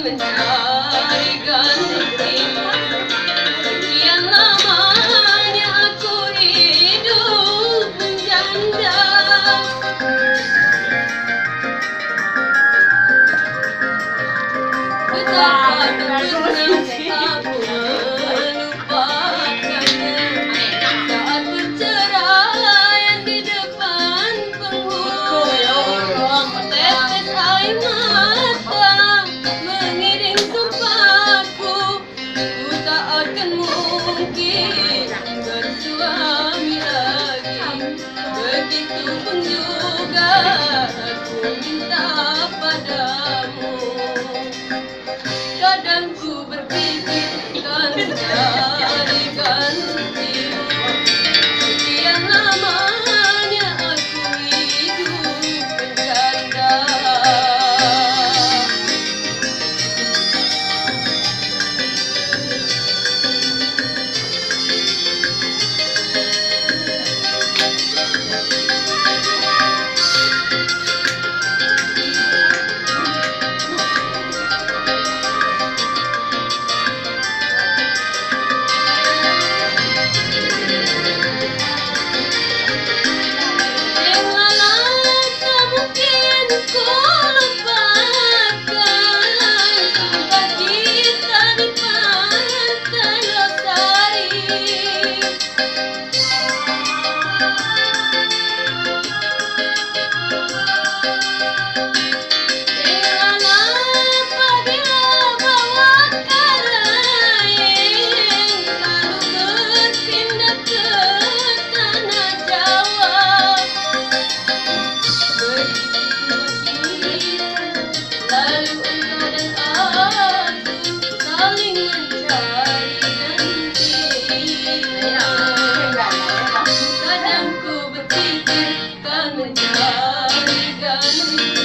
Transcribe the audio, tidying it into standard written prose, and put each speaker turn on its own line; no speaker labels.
mencari ganti. Sekian lamanya aku hidup menjanda. Betapa terusnya aku melupakannya saat perceraian di depan penghulu. Tetes air mata mengiring sumpahku, ku tak akan mungkin bersuami lagi. Begitupun juga aku minta padamu. Kadang ku berpikir kan mencari ganti. Sekian lamanya aku hidup menjanda. Lalu engkau dan aku saling mencari ganti. Kadang ku berpikir kan mencari ganti.